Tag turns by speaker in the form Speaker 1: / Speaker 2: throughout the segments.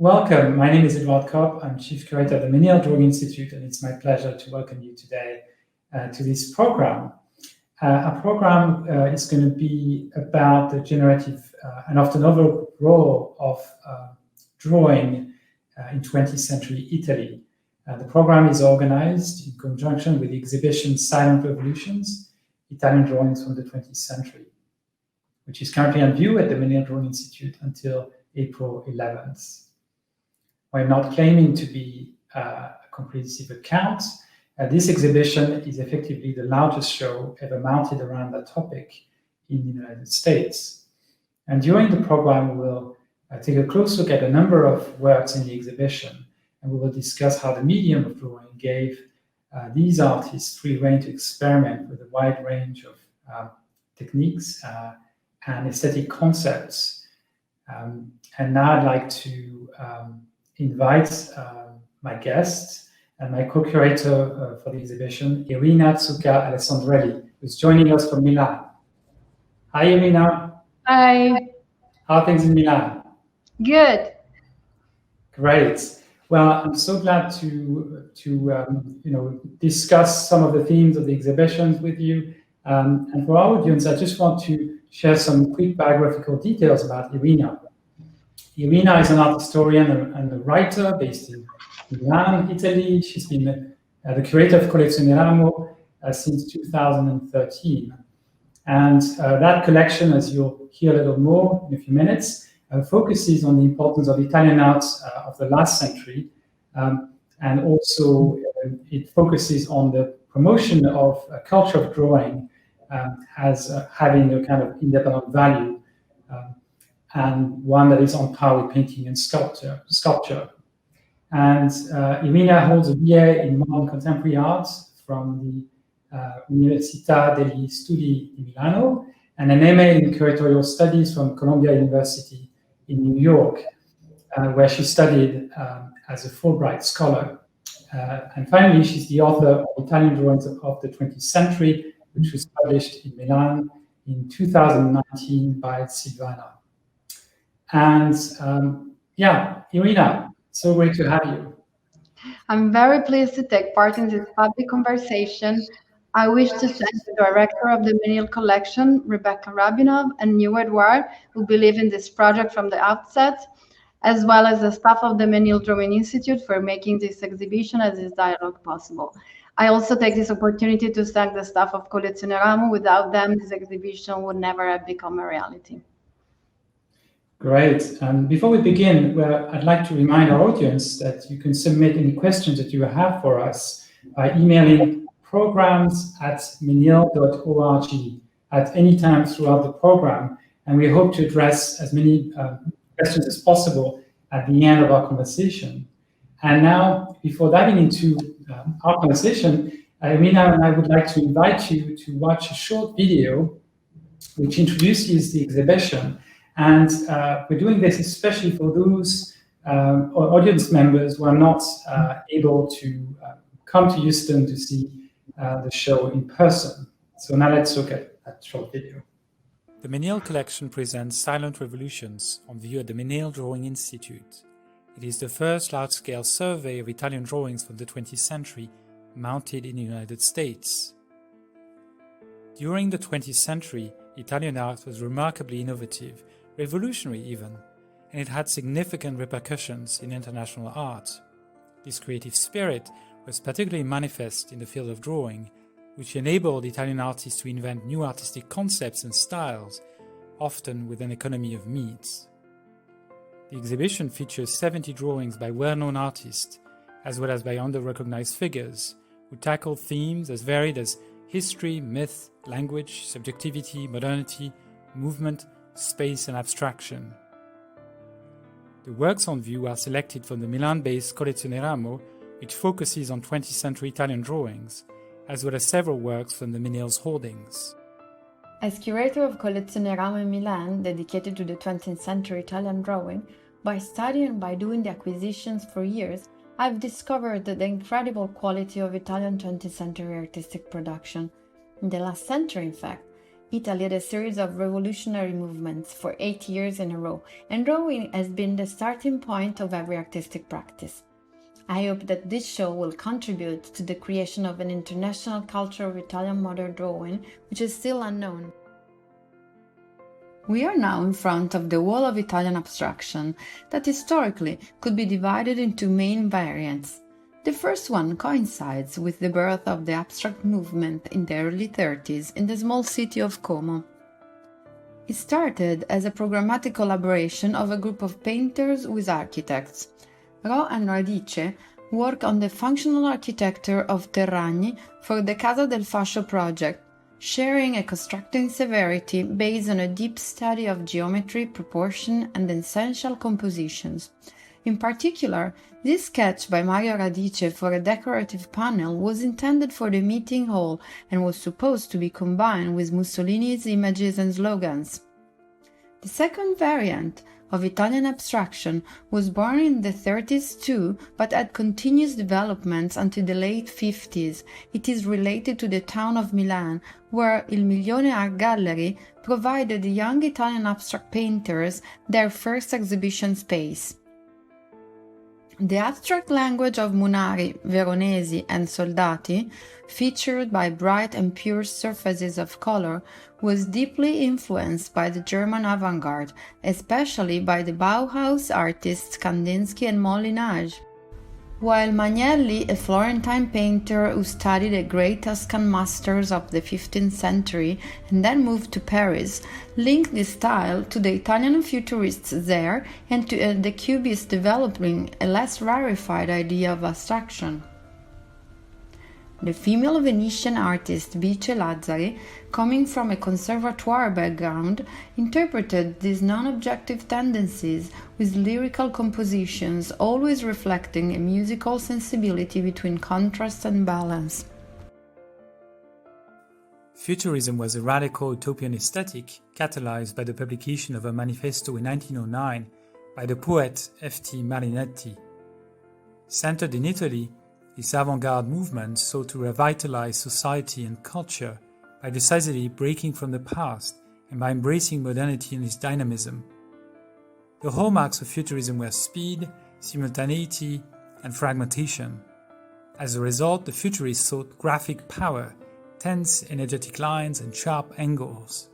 Speaker 1: Welcome. My name is Edouard Kopp. I'm Chief Curator of the Menil Drawing Institute, and it's my pleasure to welcome you today to this program. Our program is going to be about the generative and often overlooked role of drawing in 20th century Italy. The program is organized in conjunction with the exhibition Silent Revolutions, Italian Drawings from the 20th Century, which is currently on view at the Menil Drawing Institute until April 11th. We're not claiming to be a comprehensive account. This exhibition is effectively the largest show ever mounted around that topic in the United States. And during the program, we will take a close look at a number of works in the exhibition, and we will discuss how the medium of drawing gave these artists free rein to experiment with a wide range of techniques and aesthetic concepts. And now I'd like to invite my guest and my co-curator for the exhibition, Irina Zucca Alessandrelli, who's joining us from Milan. Hi, Irina.
Speaker 2: Hi.
Speaker 1: How are things in Milan?
Speaker 2: Good.
Speaker 1: Great. Well, I'm so glad to discuss some of the themes of the exhibitions with you. And for our audience, I just want to share some quick biographical details about Irina. Irina is an art historian and a writer based in Milan, Italy. She's been the curator of Collezione Ramo since 2013. And that collection, as you'll hear a little more in a few minutes, focuses on the importance of Italian art of the last century. And also it focuses on the promotion of a culture of drawing as having a kind of independent value. And one that is on par with painting and sculpture. And Irina holds a BA in modern contemporary art from the Università degli Studi di Milano and an MA in curatorial studies from Columbia University in New York, where she studied as a Fulbright scholar. And finally, she's the author of Italian Drawings of the 20th Century, which was published in Milan in 2019 by Silvana. And Irina, so great to have you.
Speaker 2: I'm very pleased to take part in this public conversation. I wish to thank the director of the Menil collection, Rebecca Rabinov, and you, Edouard, who believe in this project from the outset, as well as the staff of the Menil Drawing Institute for making this exhibition and this dialogue possible. I also take this opportunity to thank the staff of Collezione Ramo. Without them, this exhibition would never have become a reality.
Speaker 1: Great. And before we begin, I'd like to remind our audience that you can submit any questions that you have for us by emailing programs@menil.org at any time throughout the program. And we hope to address as many questions as possible at the end of our conversation. And now, before diving into our conversation, Irina and I would like to invite you to watch a short video which introduces the exhibition. And we're doing this especially for those audience members who are not able to come to Houston to see the show in person. So now let's look at that short video.
Speaker 3: The Menil collection presents Silent Revolutions on view at the Menil Drawing Institute. It is the first large-scale survey of Italian drawings from the 20th century mounted in the United States. During the 20th century, Italian art was remarkably innovative, revolutionary even, and it had significant repercussions in international art. This creative spirit was particularly manifest in the field of drawing, which enabled Italian artists to invent new artistic concepts and styles, often with an economy of means. The exhibition features 70 drawings by well-known artists, as well as by under-recognized figures, who tackle themes as varied as history, myth, language, subjectivity, modernity, movement, space and abstraction. The works on view are selected from the Milan-based Collezione Ramo, which focuses on 20th century Italian drawings, as well as several works from the Menil's holdings.
Speaker 4: As curator of Collezione Ramo in Milan, dedicated to the 20th century Italian drawing, by studying and by doing the acquisitions for years, I've discovered the incredible quality of Italian 20th century artistic production. In the last century, in fact, Italy had a series of revolutionary movements for 8 years in a row, and drawing has been the starting point of every artistic practice. I hope that this show will contribute to the creation of an international culture of Italian modern drawing, which is still unknown. We are now in front of the wall of Italian abstraction that historically could be divided into main variants. The first one coincides with the birth of the abstract movement in the early 30s in the small city of Como. It started as a programmatic collaboration of a group of painters with architects. Ro and Radice work on the functional architecture of Terragni for the Casa del Fascio project, sharing a constructing severity based on a deep study of geometry, proportion, and essential compositions. In particular, this sketch by Mario Radice for a decorative panel was intended for the meeting hall and was supposed to be combined with Mussolini's images and slogans. The second variant of Italian abstraction was born in the 30s too, but had continuous developments until the late 50s. It is related to the town of Milan, where Il Milione Art Gallery provided young Italian abstract painters their first exhibition space. The abstract language of Munari, Veronesi, and Soldati, featured by bright and pure surfaces of color, was deeply influenced by the German avant-garde, especially by the Bauhaus artists Kandinsky and Molinage. While Magnelli, a Florentine painter who studied at great Tuscan masters of the 15th century and then moved to Paris, linked this style to the Italian futurists there and to the Cubists developing a less rarefied idea of abstraction. The female Venetian artist Bice Lazzari, coming from a conservatoire background, interpreted these non-objective tendencies with lyrical compositions, always reflecting a musical sensibility between contrast and balance.
Speaker 3: Futurism was a radical utopian aesthetic catalyzed by the publication of a manifesto in 1909 by the poet F.T. Marinetti. Centered in Italy, this avant-garde movement sought to revitalize society and culture by decisively breaking from the past and by embracing modernity and its dynamism. The hallmarks of futurism were speed, simultaneity, and fragmentation. As a result, the futurists sought graphic power, tense, energetic lines, and sharp angles.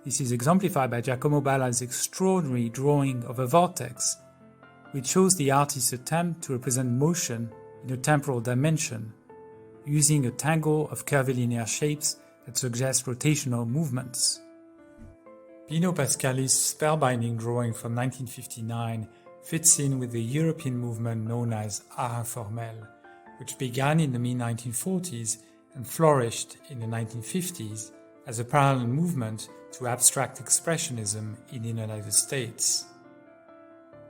Speaker 3: This is exemplified by Giacomo Balla's extraordinary drawing of a vortex, which shows the artist's attempt to represent motion in a temporal dimension, using a tangle of curvilinear shapes that suggest rotational movements. Pino Pascali's spellbinding drawing from 1959 fits in with the European movement known as art informel, which began in the mid-1940s and flourished in the 1950s as a parallel movement to abstract expressionism in the United States.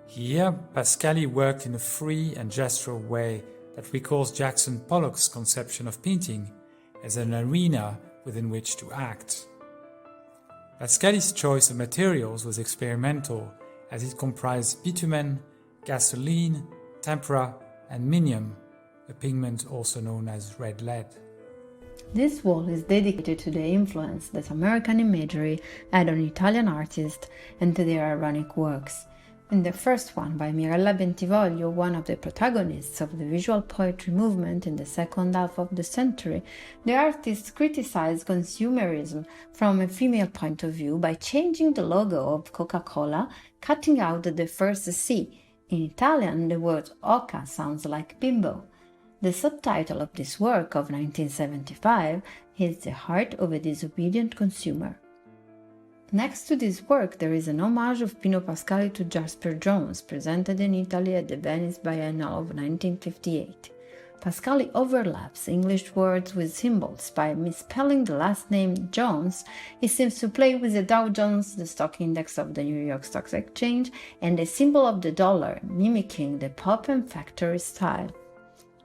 Speaker 3: Here, Pascali worked in a free and gestural way that recalls Jackson Pollock's conception of painting as an arena within which to act. Pascali's choice of materials was experimental, as it comprised bitumen, gasoline, tempera, and minium, a pigment also known as red lead.
Speaker 4: This wall is dedicated to the influence that American imagery had on Italian artists and to their ironic works. In the first one, by Mirella Bentivoglio, one of the protagonists of the visual poetry movement in the second half of the century, the artist criticized consumerism from a female point of view by changing the logo of Coca-Cola, cutting out the first C. In Italian, the word oca sounds like bimbo. The subtitle of this work of 1975 is The Heart of a Disobedient Consumer. Next to this work, there is an homage of Pino Pascali to Jasper Jones, presented in Italy at the Venice Biennale of 1958. Pascali overlaps English words with symbols. By misspelling the last name Jones, he seems to play with the Dow Jones, the stock index of the New York Stock Exchange, and the symbol of the dollar, mimicking the pop and factory style.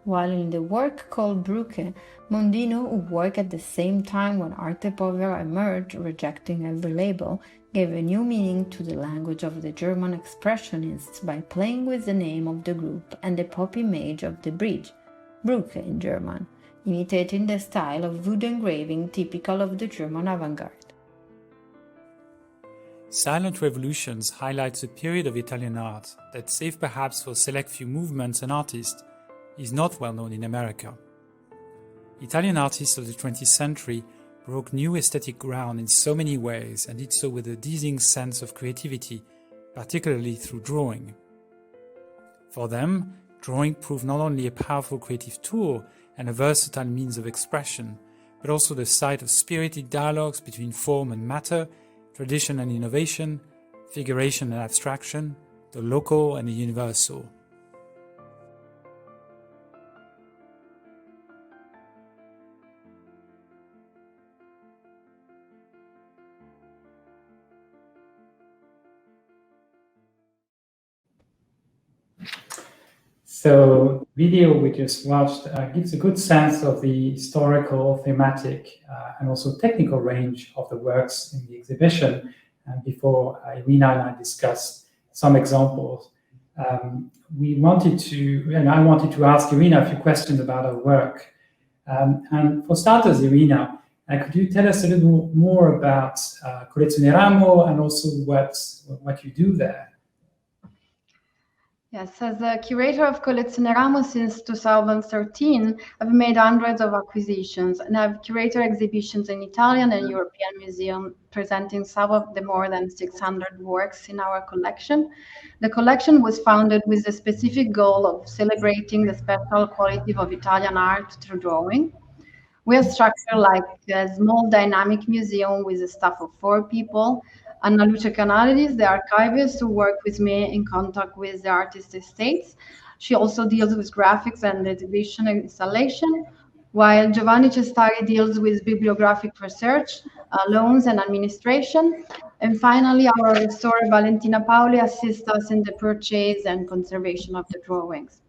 Speaker 4: While in the work called Bruche, Mondino, who worked at the same time when Arte Povera emerged, rejecting every label, gave a new meaning to the language of the German expressionists by playing with the name of the group and the pop image of the bridge, Brücke in German, imitating the style of wood engraving typical of the German avant-garde.
Speaker 3: Silent revolutions highlights a period of Italian art that, save perhaps for a select few movements and artists, is not well known in America. Italian artists of the 20th century broke new aesthetic ground in so many ways and did so with a dizzying sense of creativity, particularly through drawing. For them, drawing proved not only a powerful creative tool and a versatile means of expression, but also the site of spirited dialogues between form and matter, tradition and innovation, figuration and abstraction, the local and the universal.
Speaker 1: So the video we just watched gives a good sense of the historical, thematic, and also technical range of the works in the exhibition. And before Irina and I discuss some examples, I wanted to ask Irina a few questions about her work. And for starters, Irina, could you tell us a little more about Collezione Ramo and also what you do there?
Speaker 2: Yes, as a curator of Collezione Ramo since 2013, I've made hundreds of acquisitions and I've curated exhibitions in Italian and European museums presenting some of the more than 600 works in our collection. The collection was founded with the specific goal of celebrating the special quality of Italian art through drawing. We are structured like a small dynamic museum with a staff of 4 people. Anna Lucia Canales, the archivist who worked with me in contact with the artist estates. She also deals with graphics and exhibition and installation, while Giovanni Cestari deals with bibliographic research, loans and administration. And finally, our restorer Valentina Paoli assists us in the purchase and conservation of the drawings.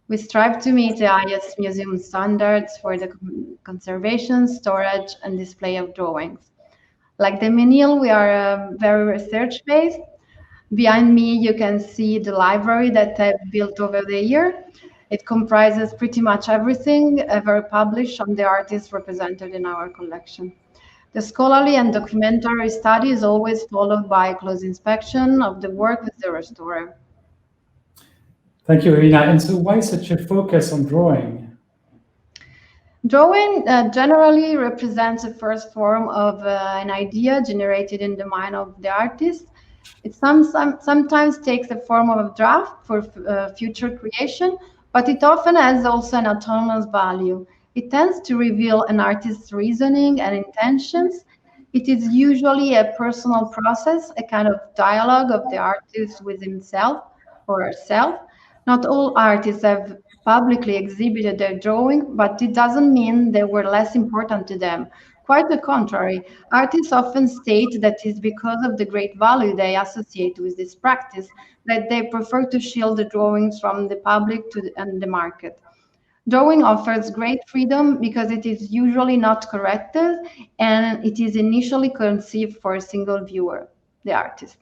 Speaker 2: We strive to meet the highest museum standards for the conservation, storage, and display of drawings. Like the Menil, we are very research-based. Behind me, you can see the library that I've built over the year. It comprises pretty much everything ever published on the artists represented in our collection. The scholarly and documentary study is always followed by a close inspection of the work with the restorer.
Speaker 1: Thank you, Irina. And so why such a focus on drawing?
Speaker 2: Drawing generally represents the first form of an idea generated in the mind of the artist. It sometimes takes the form of a draft for future creation, but it often has also an autonomous value. It tends to reveal an artist's reasoning and intentions. It is usually a personal process, a kind of dialogue of the artist with himself or herself. Not all artists have publicly exhibited their drawing, but it doesn't mean they were less important to them. Quite the contrary, artists often state that it's because of the great value they associate with this practice that they prefer to shield the drawings from the public and the market. Drawing offers great freedom because it is usually not corrected and it is initially conceived for a single viewer, the artist.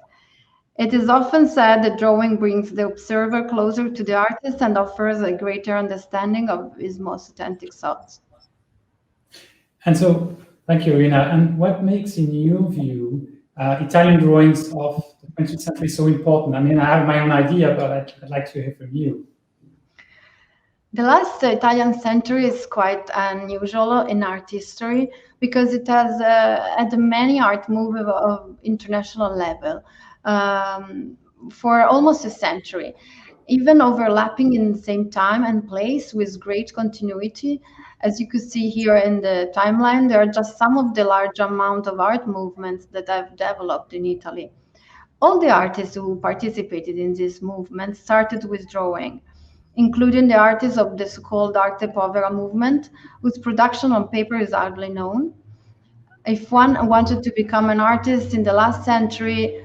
Speaker 2: It is often said that drawing brings the observer closer to the artist and offers a greater understanding of his most authentic thoughts.
Speaker 1: And so, thank you, Irina. And what makes, in your view, Italian drawings of the 20th century so important? I mean, I have my own idea, but I'd like to hear from you.
Speaker 2: The last Italian century is quite unusual in art history because it has had many art moves of international level. For almost a century, even overlapping in the same time and place with great continuity. As you could see here in the timeline, there are just some of the large amount of art movements that have developed in Italy. All the artists who participated in this movement started with drawing, including the artists of the so-called arte povera movement, whose production on paper is hardly known. If one wanted to become an artist in the last century,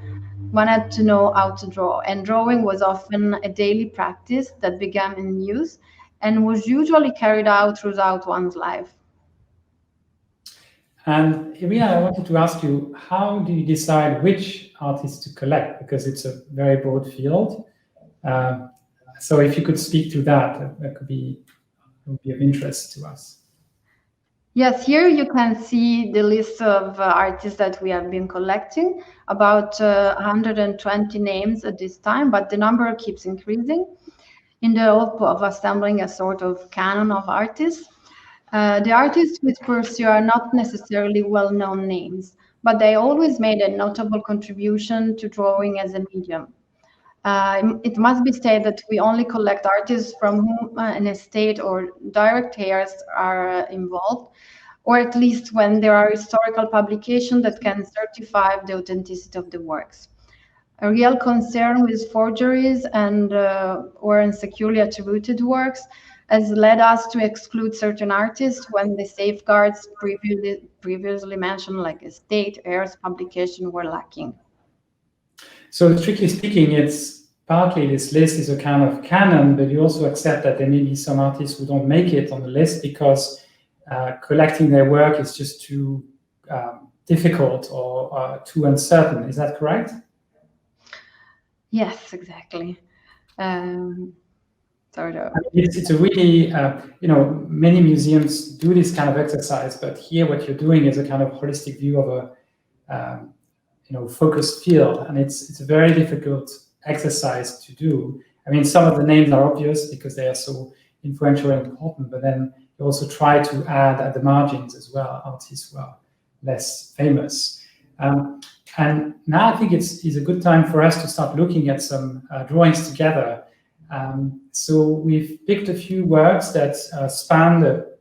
Speaker 2: one had to know how to draw, and drawing was often a daily practice that began in youth and was usually carried out throughout one's life.
Speaker 1: And Irina, I wanted to ask you, how do you decide which artists to collect? Because it's a very broad field. So if you could speak to that, that would be of interest to us.
Speaker 2: Yes, here you can see the list of artists that we have been collecting, about 120 names at this time, but the number keeps increasing in the hope of assembling a sort of canon of artists. The artists we pursue are not necessarily well-known names, but they always made a notable contribution to drawing as a medium. It must be stated that we only collect artists from whom an estate or direct heirs are involved, or at least when there are historical publications that can certify the authenticity of the works. A real concern with forgeries and or insecurely attributed works has led us to exclude certain artists when the safeguards previously mentioned, like estate, heirs, publication, were lacking.
Speaker 1: So strictly speaking, it's partly this list is a kind of canon, but you also accept that there may be some artists who don't make it on the list because collecting their work is just too difficult or too uncertain. Is that correct?
Speaker 2: Yes, exactly.
Speaker 1: It's a really, many museums do this kind of exercise, but here what you're doing is a kind of holistic view of a, focused field, and it's a very difficult exercise to do. I mean, some of the names are obvious because they are so influential and important, but then you also try to add at the margins as well artists who are less famous. And now I think it's a good time for us to start looking at some drawings together. So we've picked a few works that span the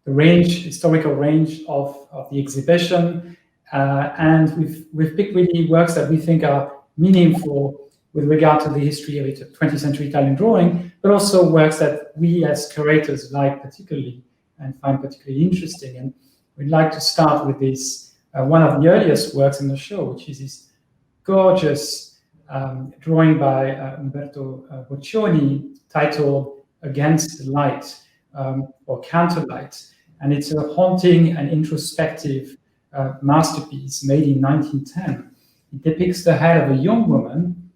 Speaker 1: range, historical range of the exhibition, and we've picked really works that we think are meaningful with regard to the history of 20th century Italian drawing, but also works that we as curators like particularly and find particularly interesting. And we'd like to start with this one of the earliest works in the show, which is this gorgeous drawing by Umberto Boccioni titled Against the Light or Counterlight. And it's a haunting and introspective masterpiece made in 1910. It depicts the head of a young woman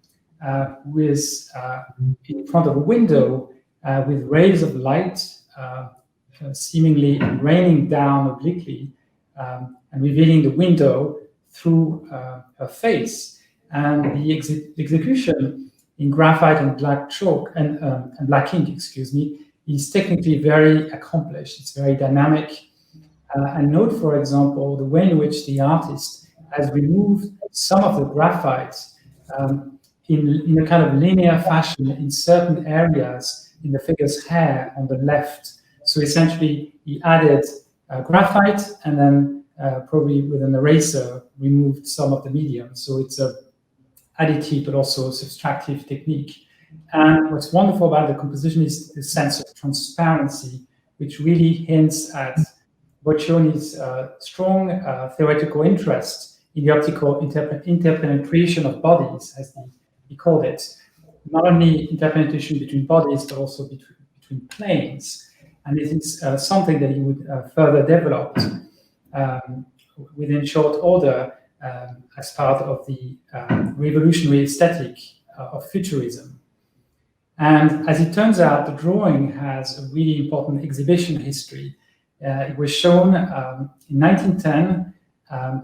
Speaker 1: who is in front of a window with rays of light seemingly raining down obliquely and revealing the window through her face. And the execution in graphite and black chalk and black ink, is technically very accomplished. It's very dynamic. And note, for example, the way in which the artist has removed some of the graphite in a kind of linear fashion in certain areas in the figure's hair on the left. So essentially, he added graphite and then probably with an eraser removed some of the medium. So it's a additive but also subtractive technique. And what's wonderful about the composition is the sense of transparency, which really hints at Boccioni's strong theoretical interest in the optical interpenetration of bodies, as he called it. Not only interpenetration between bodies, but also between planes. And it is something that he would further develop within short order as part of the revolutionary aesthetic of futurism. And as it turns out, the drawing has a really important exhibition history. It was shown in 1910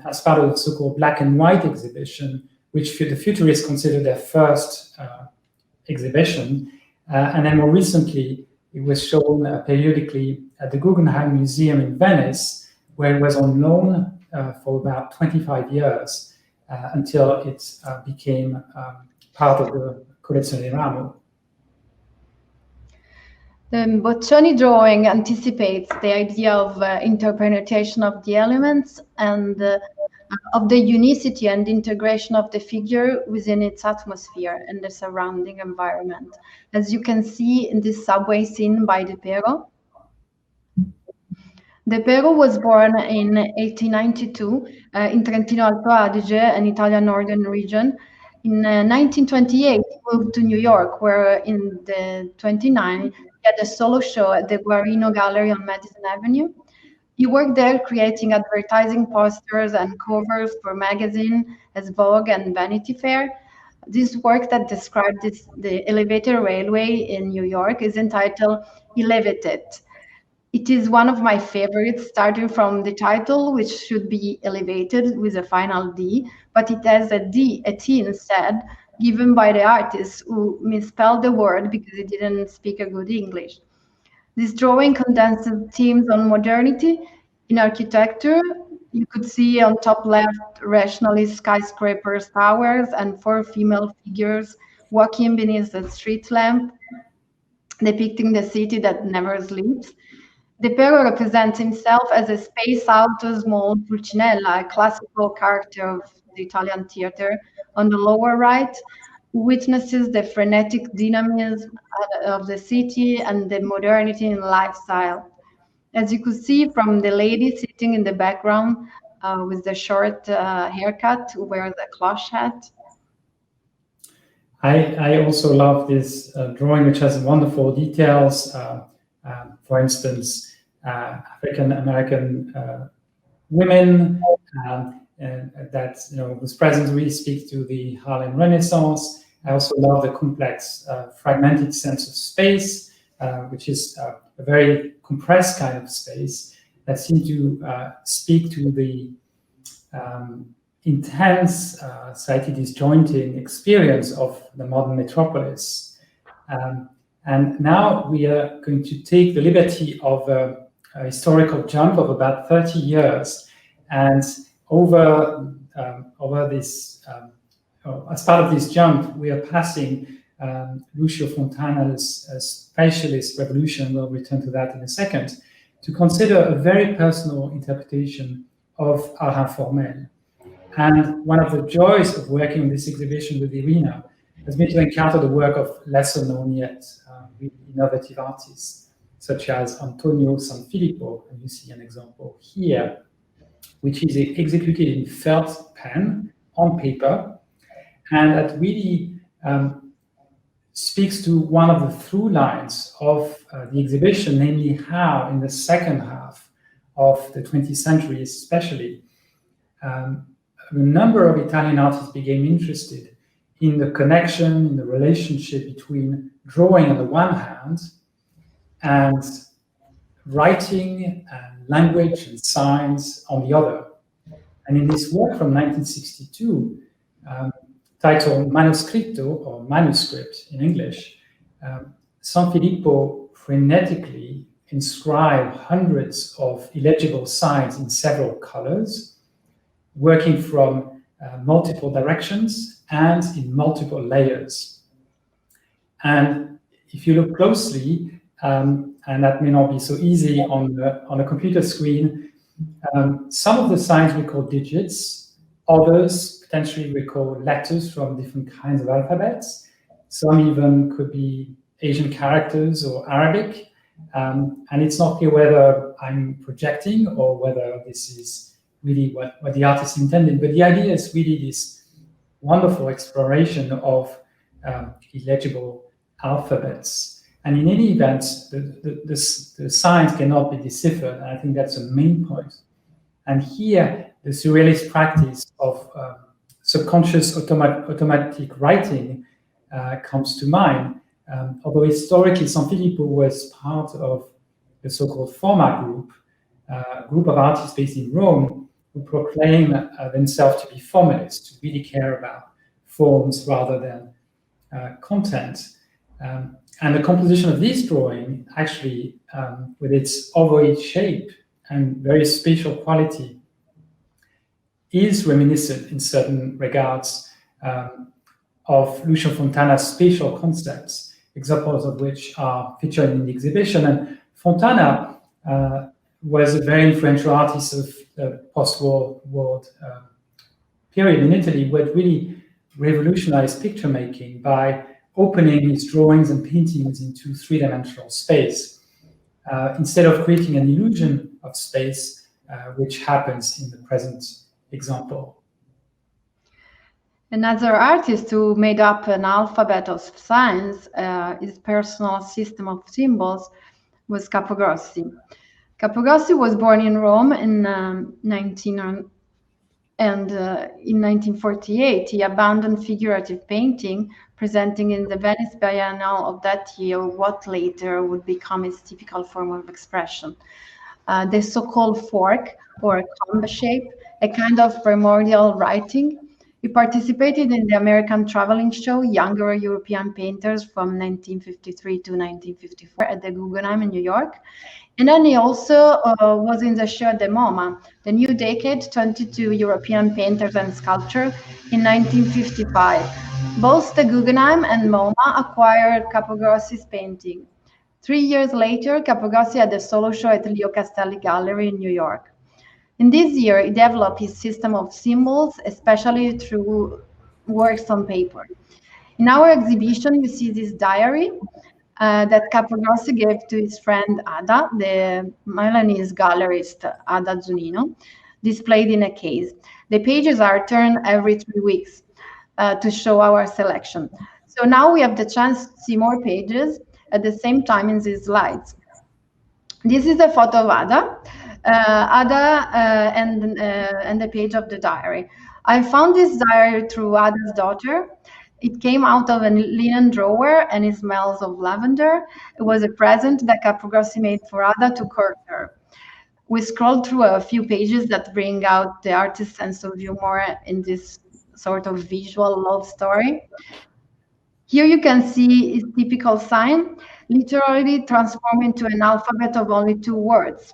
Speaker 1: as part of the so-called black and white exhibition, which the futurists considered their first exhibition. And then more recently, it was shown periodically at the Guggenheim Museum in Venice, where it was on loan for about 25 years until it became part of the Collezione Ramo.
Speaker 2: The Boccioni drawing anticipates the idea of interpenetration of the elements and of the unicity and integration of the figure within its atmosphere and the surrounding environment, as you can see in this subway scene by De Pero. De Pero was born in 1892 in Trentino Alto Adige, an Italian northern region. In 1928, he moved to New York, where in the 29, he had a solo show at the Guarino Gallery on Madison Avenue. He worked there creating advertising posters and covers for magazines as Vogue and Vanity Fair. This work that described the elevated railway in New York is entitled Elevated. It is one of my favorites, starting from the title, which should be elevated with a final D, but it has a T instead, given by the artist who misspelled the word because he didn't speak a good English. This drawing condenses themes on modernity in architecture. You could see on top left rationalist skyscrapers, towers, and 4 female figures walking beneath a street lamp, depicting the city that never sleeps. The Pero represents himself as a space out small Pulcinella, a classical character of the Italian theater, on the lower right, who witnesses the frenetic dynamism of the city and the modernity in lifestyle. As you could see from the lady sitting in the background with the short haircut, who wears a cloche hat.
Speaker 1: I also love this drawing, which has wonderful details. For instance, African American women, and that whose presence really speaks to the Harlem Renaissance. I also love the complex, fragmented sense of space, which is a very compressed kind of space that seems to speak to the intense, slightly disjointing experience of the modern metropolis. And now we are going to take the liberty of a historical jump of about 30 years. And over this, as part of this jump, we are passing Lucio Fontana's Spatialist Revolution, we'll return to that in a second, to consider a very personal interpretation of art informel. And one of the joys of working on this exhibition with Irina has been to encounter the work of lesser known yet really innovative artists, such as Antonio Sanfilippo, and you see an example here, which is executed in felt pen on paper, and that really speaks to one of the through lines of the exhibition, namely how in the second half of the 20th century especially, a number of Italian artists became interested in the connection, in the relationship between drawing on the one hand and writing and language and science on the other. And in this work from 1962, titled Manoscritto, or Manuscript in English, Sanfilippo frenetically inscribed hundreds of illegible signs in several colors, working from multiple directions and in multiple layers. And if you look closely, and that may not be so easy on a computer screen, some of the signs we call digits, others potentially we call letters from different kinds of alphabets. Some even could be Asian characters or Arabic. And it's not clear whether I'm projecting or whether this is really what the artist intended. But the idea is really this wonderful exploration of illegible alphabets. And in any event, the signs cannot be deciphered. And I think that's a main point. And here, the surrealist practice of subconscious automatic writing comes to mind. Although historically, Sanfilippo was part of the so-called Forma group, a group of artists based in Rome who proclaim themselves to be formalists, to really care about forms rather than content. And the composition of this drawing, actually, with its ovoid shape and very spatial quality, is reminiscent in certain regards of Lucio Fontana's spatial concepts, examples of which are featured in the exhibition. And Fontana was a very influential artist of the post-war period in Italy, who had really revolutionized picture making by opening his drawings and paintings into three-dimensional space, instead of creating an illusion of space, which happens in the present example.
Speaker 2: Another artist who made up an alphabet of signs, his personal system of symbols, was Kapogasi. Kapogasi was born in Rome in And in 1948, he abandoned figurative painting, presenting in the Venice Biennale of that year what later would become his typical form of expression. The so-called fork, or comb shape, a kind of primordial writing. He participated in the American traveling show Younger European Painters from 1953 to 1954 at the Guggenheim in New York. And then he also was in the show at the MoMA, the New Decade, 22 European Painters and Sculptors in 1955. Both the Guggenheim and MoMA acquired Kapogasi's painting. 3 years later, Kapogasi had a solo show at Leo Castelli Gallery in New York. In this year, he developed his system of symbols, especially through works on paper. In our exhibition, you see this diary that Kapogasi gave to his friend Ada, the Milanese gallerist Ada Zunino, displayed in a case. The pages are turned every 3 weeks to show our selection. So now we have the chance to see more pages at the same time in these slides. This is a photo of Ada, and the page of the diary. I found this diary through Ada's daughter. It came out of a linen drawer and it smells of lavender. It was a present that Kapogasi made for Ada to court her. We scrolled through a few pages that bring out the artist's sense of humor in this sort of visual love story. Here you can see his typical sign, literally transformed into an alphabet of only 2 words.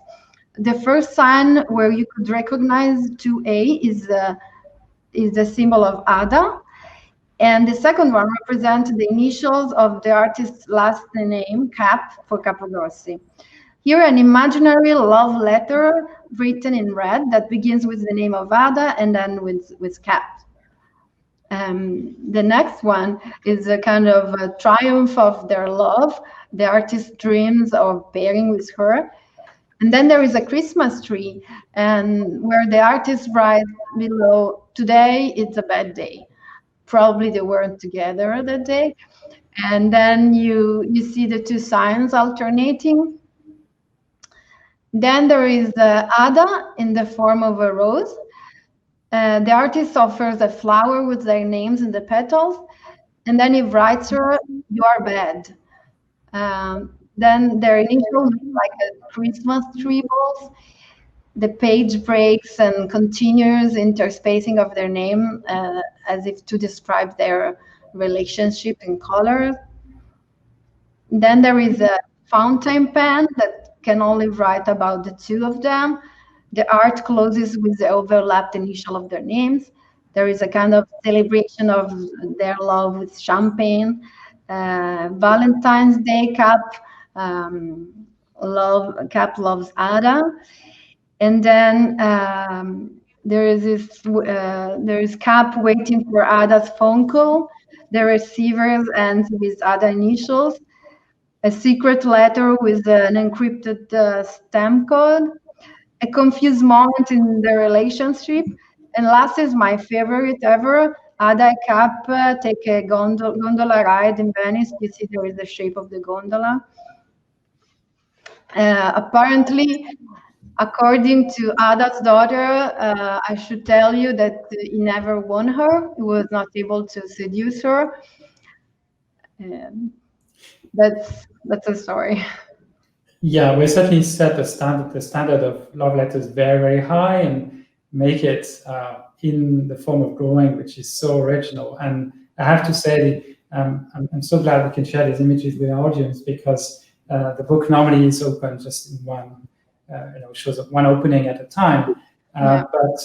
Speaker 2: The first sign where you could recognize 2A is the symbol of Ada. And the second one represents the initials of the artist's last name, Kopp, for Kapogasi. Here, an imaginary love letter written in red that begins with the name of Ada and then with Kopp. The next one is a kind of a triumph of their love. The artist dreams of pairing with her. And then there is a Christmas tree, and where the artist writes below, "Today it's a bad day." Probably they weren't together that day. And then you see the 2 signs alternating. Then there is Ada in the form of a rose. The artist offers a flower with their names in the petals, and then he writes her, "You are bad." Then their initials look like a Christmas tree balls. The page breaks and continues interspacing of their name as if to describe their relationship in colors. Then there is a fountain pen that can only write about the 2 of them. The art closes with the overlapped initial of their names. There is a kind of celebration of their love with champagne. Valentine's Day, Kopp loves Ada. And then there is Kopp waiting for Ada's phone call. The receiver ends with Ada initials. A secret letter with an encrypted stamp code. A confused moment in the relationship. And last is my favorite ever. Ada and Kopp take a gondola ride in Venice. You see there is the shape of the gondola. Apparently, according to Ada's daughter, I should tell you that he never won her. He was not able to seduce her. That's a story.
Speaker 1: Yeah, we certainly set the standard of love letters very, very high and make it in the form of drawing, which is so original. And I have to say, I'm so glad we can share these images with our audience, because the book normally is open just in one, shows up one opening at a time. But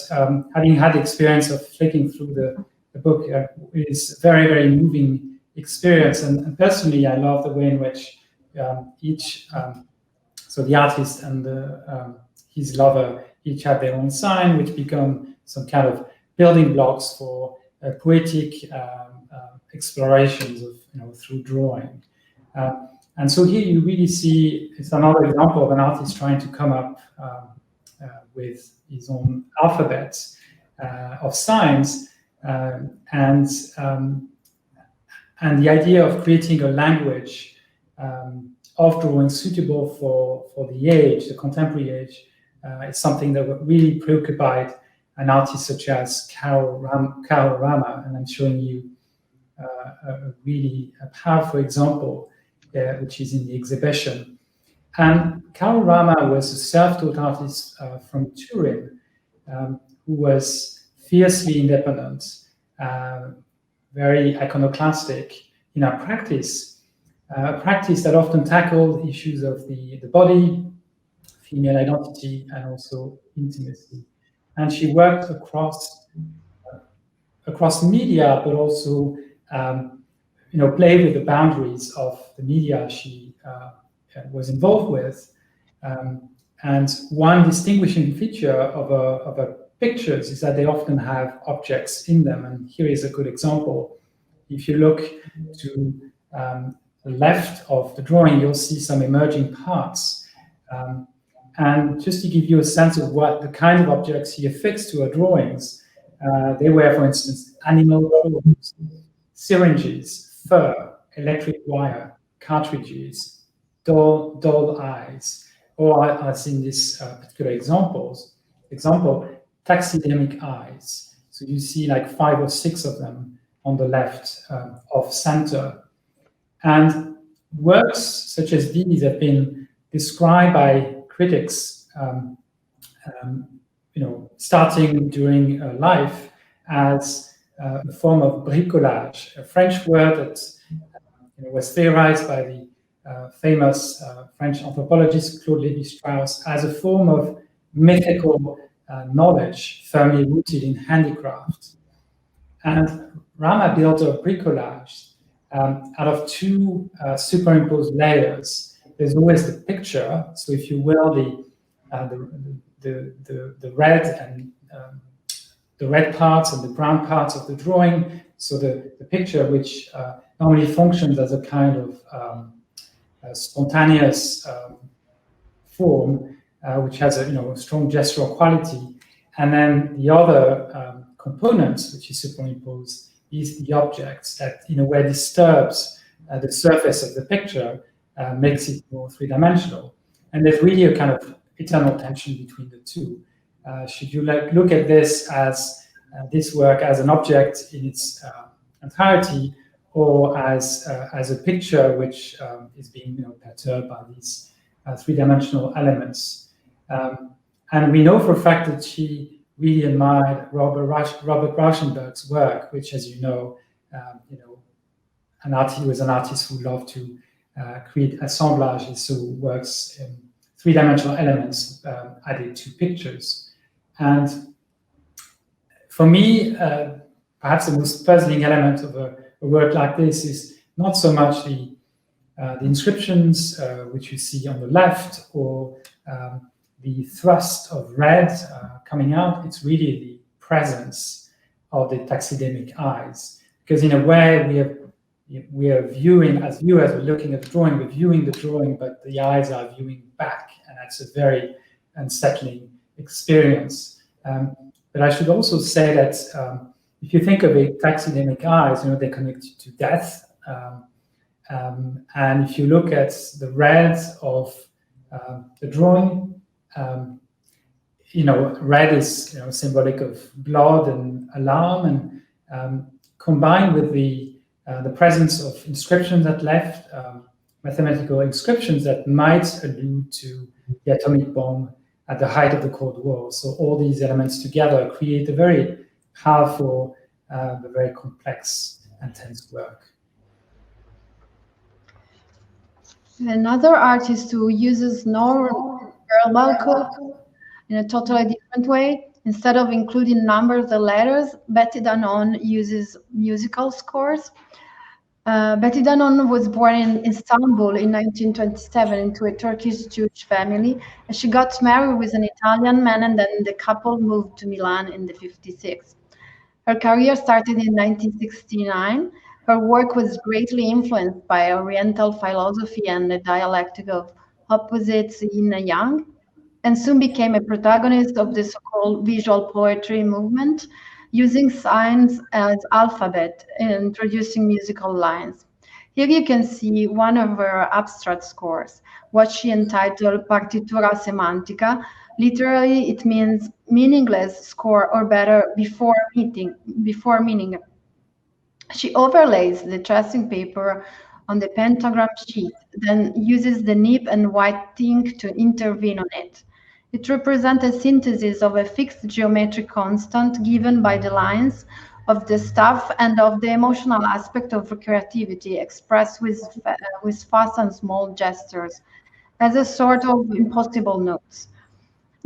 Speaker 1: having had the experience of flicking through the book is very, very moving experience. And personally, I love the way in which so the artist and his lover each have their own sign, which become some kind of building blocks for poetic explorations of through drawing. And so here you really see it's another example of an artist trying to come up with his own alphabet of signs, and the idea of creating a language of drawing suitable for the age, the contemporary age, is something that really preoccupied an artist such as Carol Rama, and I'm showing you a really powerful example, which is in the exhibition. And Carol Rama was a self-taught artist from Turin, who was fiercely independent, very iconoclastic in her practice, a practice that often tackled issues of the body, female identity, and also intimacy. And she worked across media, but also played with the boundaries of the media she was involved with. And one distinguishing feature of her pictures is that they often have objects in them. And here is a good example. If you look to the left of the drawing, you'll see some emerging parts. And just to give you a sense of what the kind of objects he affixed to her drawings, they were, for instance, animal clothes, syringes, fur, electric wire, cartridges, doll eyes, or as in this particular example, taxidermic eyes. So you see like 5 or 6 of them on the left of center. And works such as these have been described by critics, starting during life as a form of bricolage, a French word that was theorized by the famous French anthropologist Claude Lévi-Strauss as a form of mythical knowledge firmly rooted in handicraft. And Rama built a bricolage out of 2 superimposed layers. There's always the picture, so if you will, the red and the red parts and the brown parts of the drawing. So the picture, which normally functions as a kind of spontaneous form, which has a strong gestural quality, and then the other components, which is superimposed, is the objects that in a way disturbs the surface of the picture, makes it more three-dimensional. And there's really a kind of eternal tension between the two. Should you look at this as this work as an object in its entirety, or as a picture which is being perturbed by these three-dimensional elements? And we know for a fact that she really admired Robert Rauschenberg's work, which, as you know, was an artist who loved to create assemblages, so works in three-dimensional elements added to pictures. And for me, perhaps the most puzzling element of a work like this is not so much the inscriptions, which you see on the left, or the thrust of red coming out. It's really the presence of the taxidermic eyes, because in a way we are viewing, as viewers, we're looking at the drawing, we're viewing the drawing, but the eyes are viewing back, and that's a very unsettling experience. But I should also say that if you think of a taxidermic eyes, they're connected to death. And if you look at the red of the drawing, red is symbolic of blood and alarm, and combined with the presence of inscriptions at left, mathematical inscriptions that might allude to the atomic bomb at the height of the Cold War. So all these elements together create a very powerful, but very complex and tense work.
Speaker 2: Another artist who uses non-verbal code in a totally different way. Instead of including numbers or letters, Betty Danon uses musical scores. Betty Danon was born in Istanbul in 1927 into a Turkish Jewish family, and she got married with an Italian man, and then the couple moved to Milan in the 56. Her career started in 1969. Her work was greatly influenced by Oriental philosophy and the dialectic of opposites yin and yang, and soon became a protagonist of the so-called visual poetry movement, using signs as alphabet and introducing musical lines. Here you can see one of her abstract scores, what she entitled Partitura Semantica, Literally, it means meaningless score, or better, before meaning. She overlays the tracing paper on the pentagram sheet, then uses the nib and white ink to intervene on it. It represents a synthesis of a fixed geometric constant given by the lines of the stuff and of the emotional aspect of creativity expressed with fast and small gestures, as a sort of impossible notes.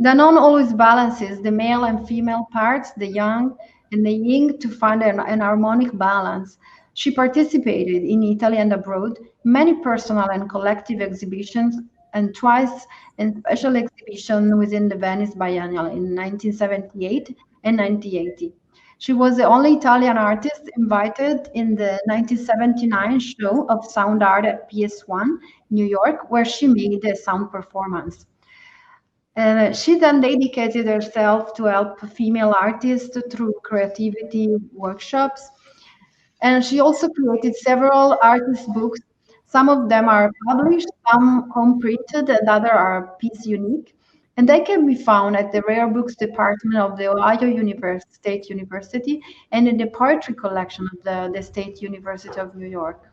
Speaker 2: Danon always balances the male and female parts, the yang and the yin, to find an harmonic balance. She participated in Italy and abroad, many personal and collective exhibitions, and twice in special exhibition within the Venice Biennial in 1978 and 1980. She was the only Italian artist invited in the 1979 show of sound art at PS1, New York, where she made a sound performance. She then dedicated herself to help female artists through creativity workshops. And she also created several artist books. Some of them are published, some home printed, and other are piece unique. And they can be found at the Rare Books Department of the Ohio State University and in the poetry collection of the State University of New York.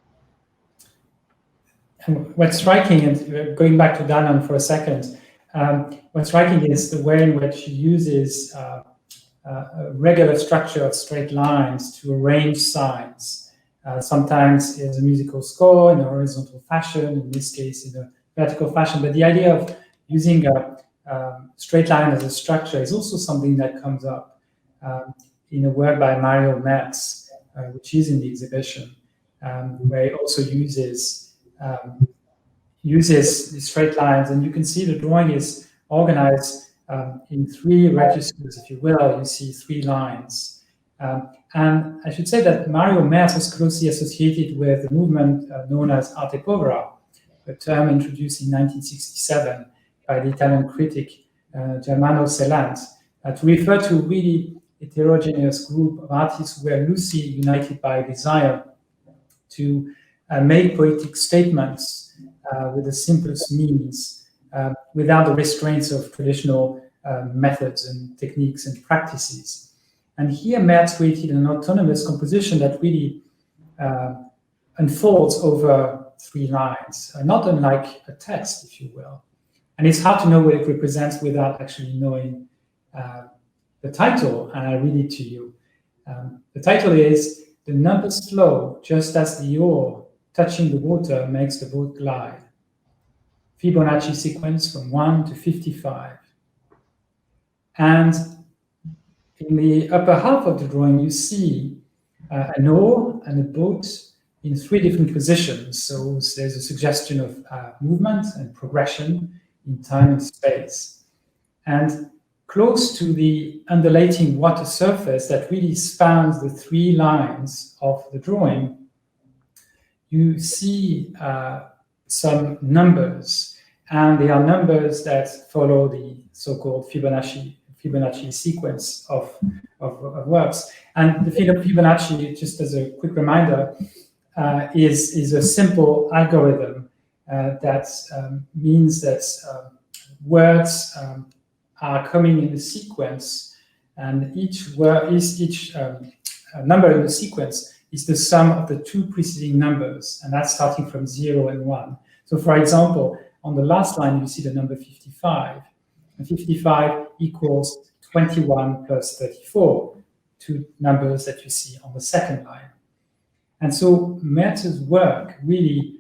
Speaker 1: And what's striking, and going back to Danon for a second, what's striking is the way in which she uses a regular structure of straight lines to arrange signs. Sometimes in a musical score, in a horizontal fashion, in this case in a vertical fashion. But the idea of using a straight line as a structure is also something that comes up in a work by Mario Metz, which is in the exhibition, where he also uses the straight lines, and you can see the drawing is organized in three registers, if you will. You see three lines. And I should say that Mario Metz was closely associated with the movement known as arte povera, a term introduced in 1967 by the Italian critic Germano Celant, to refer to a really heterogeneous group of artists who were loosely united by a desire to make poetic statements with the simplest means, without the restraints of traditional methods and techniques and practices. And here Metz created an autonomous composition that really unfolds over three lines, not unlike a text, if you will. And it's hard to know what it represents without actually knowing the title, and I read it to you. The title is "The numbers flow just as the oar touching the water makes the boat glide. Fibonacci sequence from 1 to 55. And in the upper half of the drawing, you see an oar and a boat in three different positions. So there's a suggestion of movement and progression in time and space. And close to the undulating water surface that really spans the three lines of the drawing, you see some numbers, and they are numbers that follow the so-called Fibonacci sequence of works. And the Fibonacci, just as a quick reminder, is a simple algorithm that means that words are coming in a sequence, and each number in the sequence is the sum of the two preceding numbers, and that's starting from 0 and 1. So for example, on the last line, you see the number 55. And 55 equals 21 plus 34, two numbers that you see on the second line. And so Metz's work really,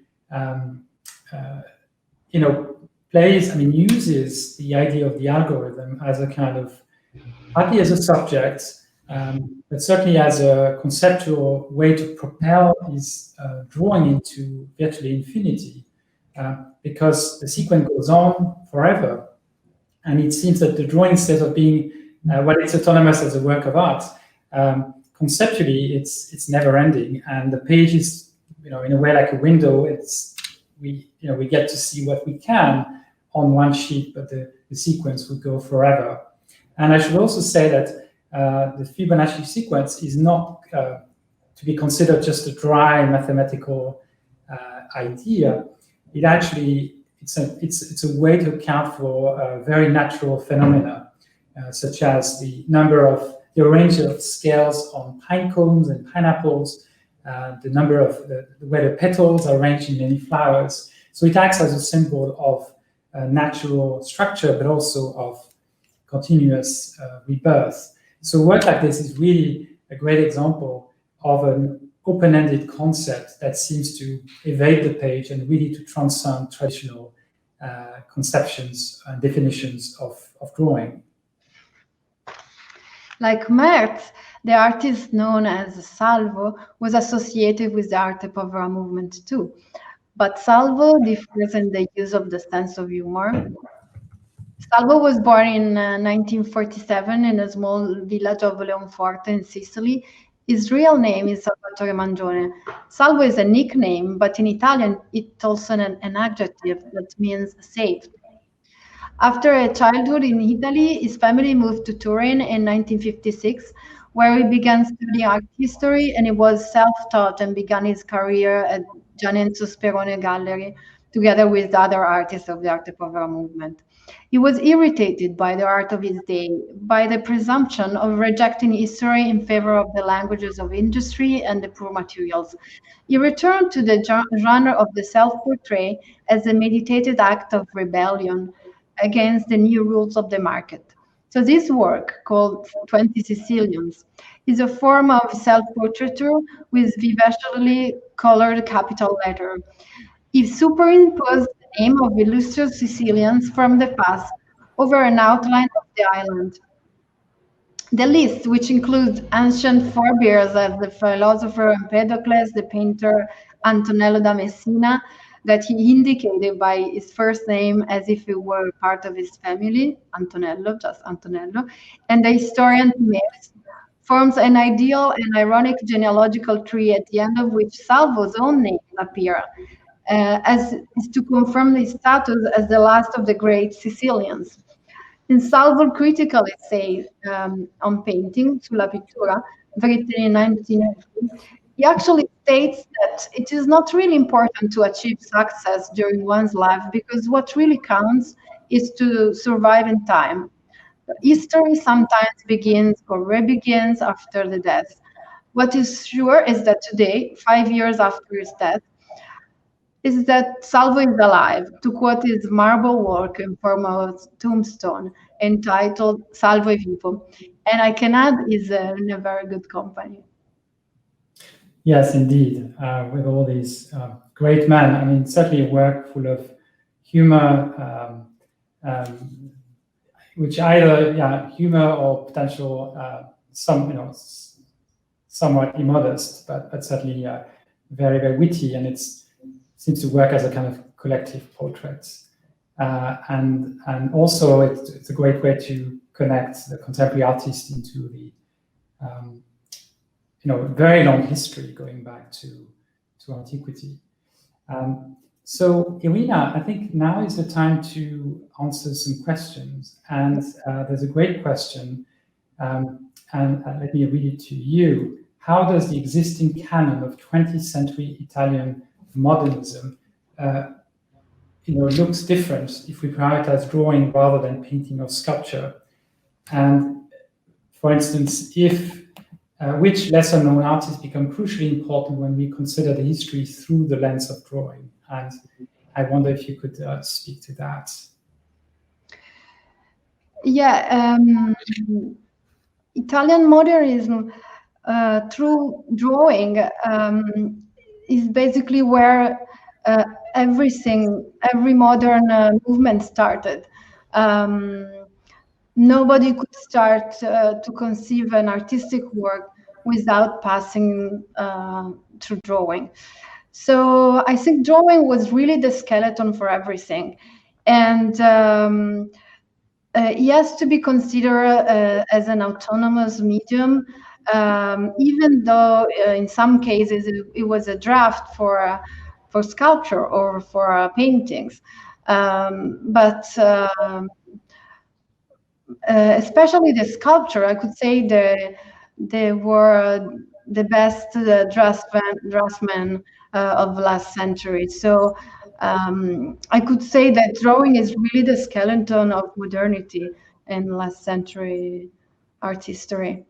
Speaker 1: uses the idea of the algorithm as a kind of, partly as a subject, but certainly as a conceptual way to propel his drawing into virtually infinity, because the sequence goes on forever. And it seems that the drawing, instead of being, it's autonomous as a work of art, conceptually it's never ending. And the page is, in a way like a window. We get to see what we can on one sheet, but the sequence would go forever. And I should also say that the Fibonacci sequence is not to be considered just a dry mathematical idea. It actually it's a way to account for very natural phenomena, such as the arrangement of scales on pine cones and pineapples, the number of where the petals are arranged in many flowers. So it acts as a symbol of natural structure, but also of continuous rebirth. So work like this is really a great example of an open-ended concept that seems to evade the page and really to transcend traditional conceptions and definitions of drawing.
Speaker 2: Like Metz, the artist known as Salvo was associated with the arte povera movement too. But Salvo differs in the use of the sense of humor. Salvo was born in 1947 in a small village of Leonforte in Sicily. His real name is Salvatore Mangione. Salvo is a nickname, but in Italian it's also an adjective that means saved. After a childhood in Italy, his family moved to Turin in 1956, where he began studying art history, and he was self-taught and began his career at Gianenzo Sperone Gallery, together with other artists of the Arte Povera movement. He was irritated by the art of his day, by the presumption of rejecting history in favor of the languages of industry and the poor materials. He returned to the genre of the self-portrait as a meditated act of rebellion against the new rules of the market. So this work, called 20 Sicilians, is a form of self-portraiture with vivaciously colored capital letter. He superimposed the name of illustrious Sicilians from the past over an outline of the island. The list, which includes ancient forebears as the philosopher Empedocles, the painter Antonello da Messina, that he indicated by his first name as if he were part of his family, Antonello, just Antonello, and the historian Metz, forms an ideal and ironic genealogical tree at the end of which Salvo's own name appears, as is to confirm his status as the last of the great Sicilians. In Salvo's critical essay on painting, Sulla pittura, written in 1980, he actually states that it is not really important to achieve success during one's life because what really counts is to survive in time. History sometimes begins or re-begins after the death. What is sure is that today, 5 years after his death, is that Salvo is alive, to quote his marble work in form of tombstone entitled Salvo è vivo. And I can add, is in a very good company.
Speaker 1: Yes, indeed. With all these great men, I mean, certainly a work full of humor, which either humor or potential somewhat immodest, but certainly very, very witty, and it seems to work as a kind of collective portrait. And also it's a great way to connect the contemporary artist into the very long history going back to antiquity. So Irina, I think now is the time to answer some questions. And there's a great question, and let me read it to you. How does the existing canon of 20th century Italian modernism looks different if we prioritize drawing rather than painting or sculpture? And for instance, which lesser known artists become crucially important when we consider the history through the lens of drawing? And I wonder if you could speak to that.
Speaker 2: Yeah, Italian modernism through drawing is basically where every modern movement started. Nobody could start to conceive an artistic work without passing through drawing. So I think drawing was really the skeleton for everything. And it has to be considered as an autonomous medium, even though in some cases it was a draft for sculpture or for paintings. But especially the sculpture, I could say they were the best draftsmen of last century. So I could say that drawing is really the skeleton of modernity in last century art history.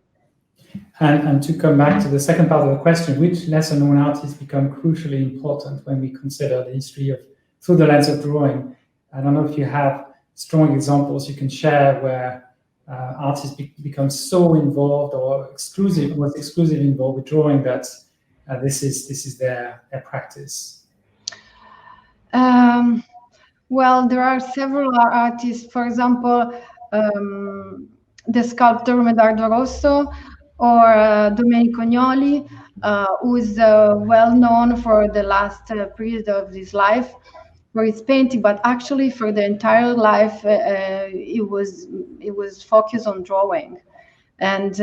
Speaker 1: And to come back to the second part of the question, which lesser known artists become crucially important when we consider the history of through the lens of drawing? I don't know if you have strong examples you can share where artists become so involved or exclusively involved with drawing that this is their practice.
Speaker 2: Well, there are several artists. For example, the sculptor Medardo Rosso or Domenico Gnoli, who is well known for the last period of his life for his painting, but actually for the entire life, it was focused on drawing, and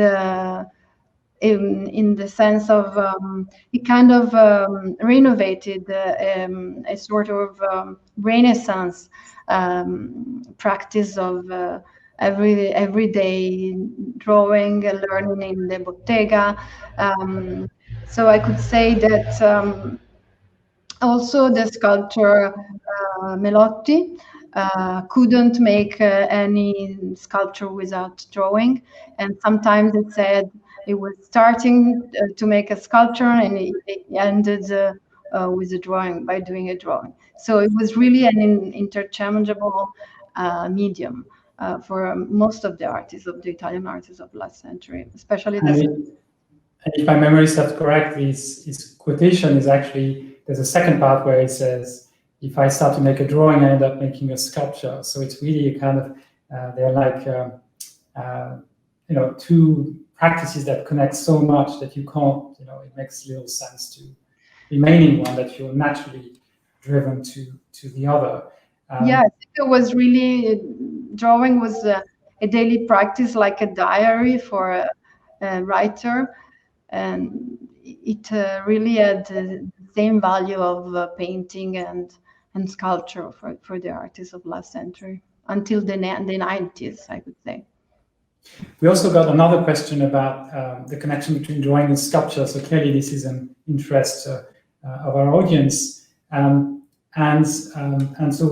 Speaker 2: in the sense of he kind of renovated a sort of Renaissance practice of everyday drawing, learning in the bottega. So I could say that also the sculptor Melotti couldn't make any sculpture without drawing, and sometimes it said it was starting to make a sculpture and it ended with a drawing, by doing a drawing. So it was really an interchangeable medium for most of the artists, of the Italian artists of last century, especially
Speaker 1: and if my memory serves correct, his quotation is actually, there's a second part where it says, if I start to make a drawing, I end up making a sculpture. So it's really a kind of, they're like, two practices that connect so much that you can't, it makes little sense to remain in one, that you're naturally driven to the other.
Speaker 2: Yeah, I think it was really, drawing was a daily practice, like a diary for a writer, and it really had the same value of painting and sculpture for the artists of last century until the 90s, I could say.
Speaker 1: We also got another question about the connection between drawing and sculpture. So clearly this is an interest of our audience. And so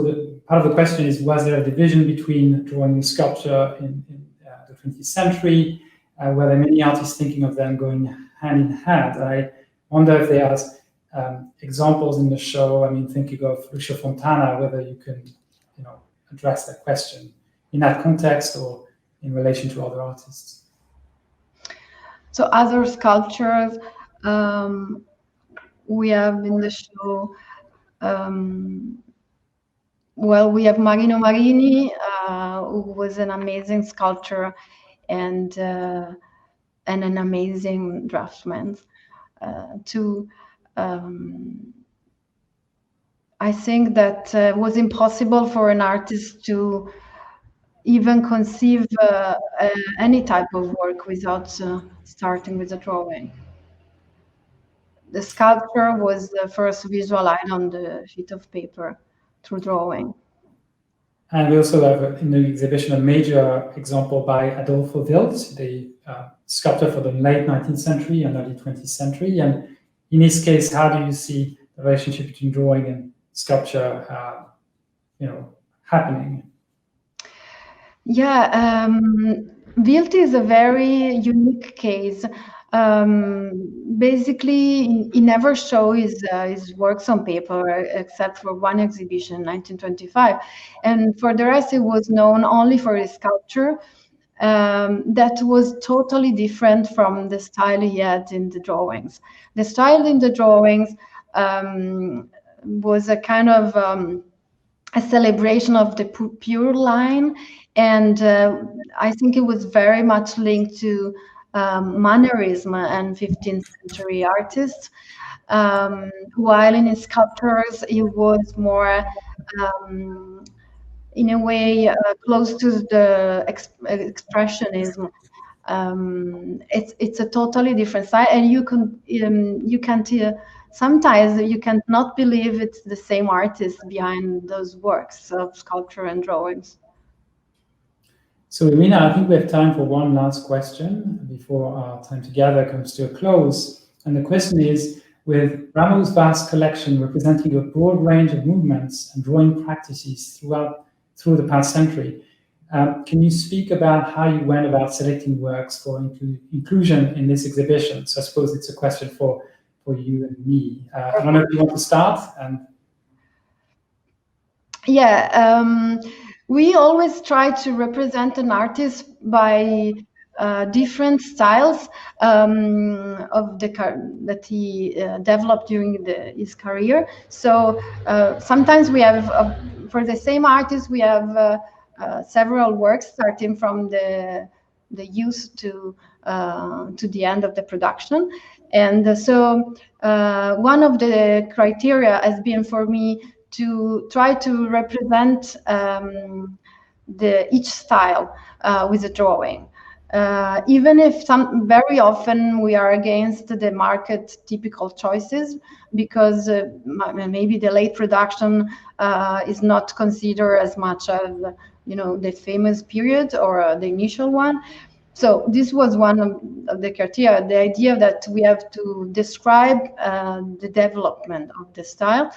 Speaker 1: part of the question is, was there a division between drawing and sculpture in the 20th century? Were there many artists thinking of them going hand in hand? I wonder if there are examples in the show. I mean, thinking of Lucio Fontana, whether you can, address that question in that context or in relation to other artists.
Speaker 2: So other sculptures we have in the show. Well, we have Marino Marini, who was an amazing sculptor and an amazing draftsman. I think that it was impossible for an artist to even conceive any type of work without starting with a drawing. The sculpture was the first visualized on the sheet of paper through drawing. And
Speaker 1: we also have in the exhibition a major example by Aldofo Wildt, the sculptor for the late 19th century and early 20th century. And in his case, how do you see the relationship between drawing and sculpture, happening?
Speaker 2: Yeah, Wildt is a very unique case. Basically, he never showed his works on paper except for one exhibition in 1925, and for the rest, he was known only for his sculpture. That was totally different from the style he had in the drawings. The style in the drawings was a kind of a celebration of the pure line, and I think it was very much linked to mannerism and 15th century artists, while in his sculptures it was more in a way close to the expressionism. It's a totally different style, and you can't sometimes you cannot believe it's the same artist behind those works of sculpture and drawings.
Speaker 1: So, Irina, I think we have time for one last question before our time together comes to a close. And the question is, with Ramo's vast collection representing a broad range of movements and drawing practices through the past century. Can you speak about how you went about selecting works for inclusion in this exhibition? So I suppose it's a question for you and me. I don't know if you want to start.
Speaker 2: We always try to represent an artist by different styles that he developed during his career. So sometimes we have, for the same artist, we have several works starting from the use to the end of the production. And so one of the criteria has been for me to try to represent each style with a drawing. Even if very often we are against the market typical choices, because maybe the late production is not considered as much as the famous period or the initial one. So this was one of the criteria, the idea that we have to describe the development of the style,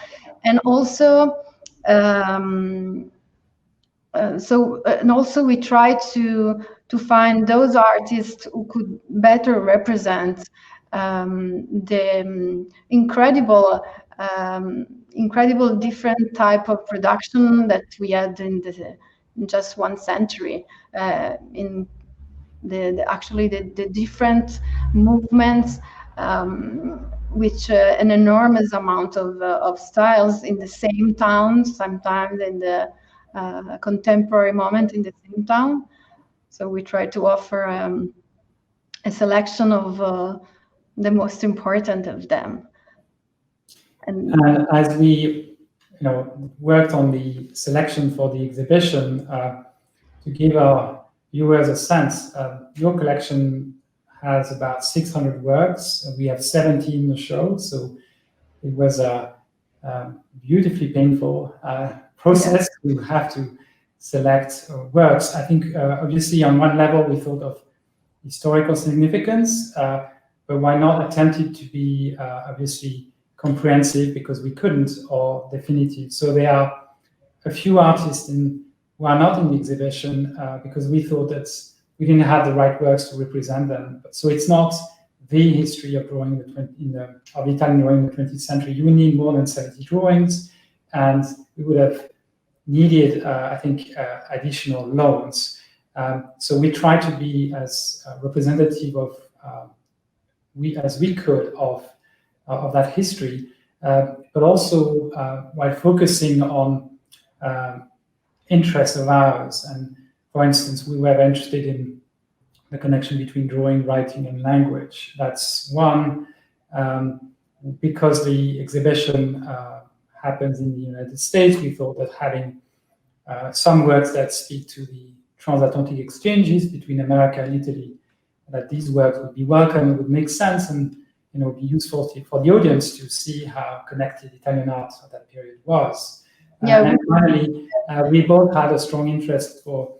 Speaker 2: and also we try to find those artists who could better represent the incredible different type of production that we had in just one century, in the different movements, which an enormous amount of styles in the same town, sometimes in the contemporary moment in the same town. So we try to offer a selection of the most important of them.
Speaker 1: And as we worked on the selection for the exhibition, to give our viewers a sense, your collection has about 600 works. We have 17 in the show, so it was a beautifully painful process to have to select works. I think obviously on one level we thought of historical significance, but why not attempt it to be obviously comprehensive, because we couldn't, or definitive. So there are a few artists who are not in the exhibition because we thought that we didn't have the right works to represent them. So it's not the history of drawing of Italian drawing in the 20th century. You would need more than 70 drawings, and we would have needed, I think, additional loans. So we tried to be as representative as we could of that history, but also while focusing on interests of ours. And for instance, we were interested in the connection between drawing, writing, and language. That's one, because the exhibition happens in the United States, we thought that having some works that speak to the transatlantic exchanges between America and Italy, that these works would be welcome, would make sense, and be useful for the audience to see how connected Italian art at that period was. And finally, we both had a strong interest for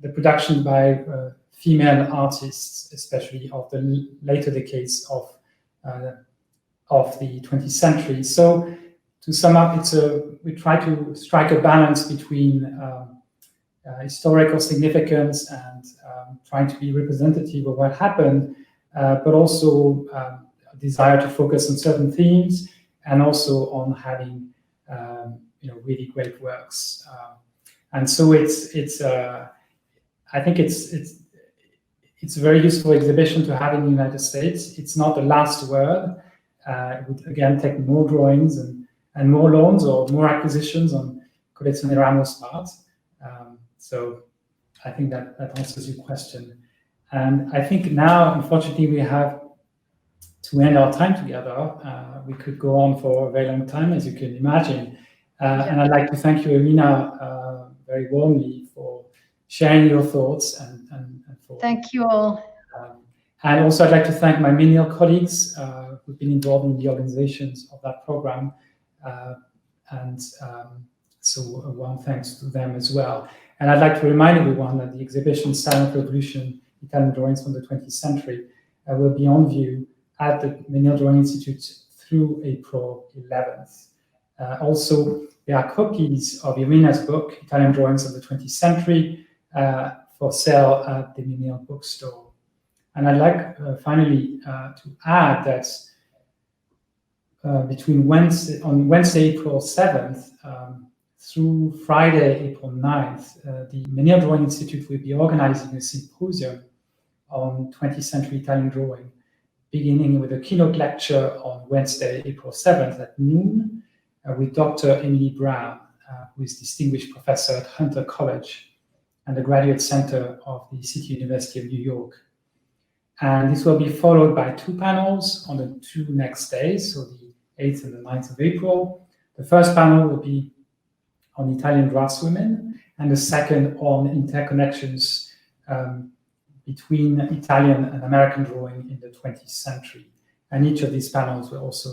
Speaker 1: the production by female artists, especially of the later decades of the 20th century. So to sum up, we try to strike a balance between historical significance and trying to be representative of what happened, but also a desire to focus on certain themes, and also on having really great works. And so I think it's a very useful exhibition to have in the United States. It's not the last word. It would again take more drawings and more loans or more acquisitions on Collezione Ramo's part. So I think that answers your question. And I think now, unfortunately, we have to end our time together. We could go on for a very long time, as you can imagine. And I'd like to thank you, Irina, very warmly for sharing your thoughts and for.
Speaker 2: Thank you all.
Speaker 1: And also, I'd like to thank my Menil colleagues who've been involved in the organizations of that program. So a warm thanks to them as well. And I'd like to remind everyone that the exhibition Silent Revolution, Italian Drawings from the 20th Century will be on view at the Menil Drawing Institute through April 11th. Also, there are copies of Irina's book, Italian Drawings of the 20th Century, for sale at the Menil bookstore. And I'd like finally to add that between Wednesday, April 7th, through Friday, April 9th, the Menil Drawing Institute will be organizing a symposium on 20th century Italian drawing, beginning with a keynote lecture on Wednesday, April 7th at noon with Dr. Emily Brown, who is Distinguished Professor at Hunter College and the Graduate Center of the City University of New York. And this will be followed by 2 panels on the 2 next days, so the 8th and the 9th of April. The first panel will be on Italian draftswomen, and the second on interconnections between Italian and American drawing in the 20th century. And each of these panels will also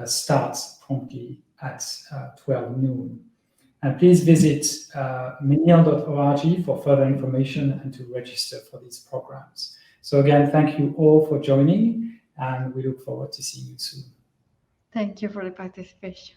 Speaker 1: start promptly at 12 noon. And please visit menil.org for further information and to register for these programs. So again, thank you all for joining, and we look forward to seeing you soon.
Speaker 2: Thank you for the participation.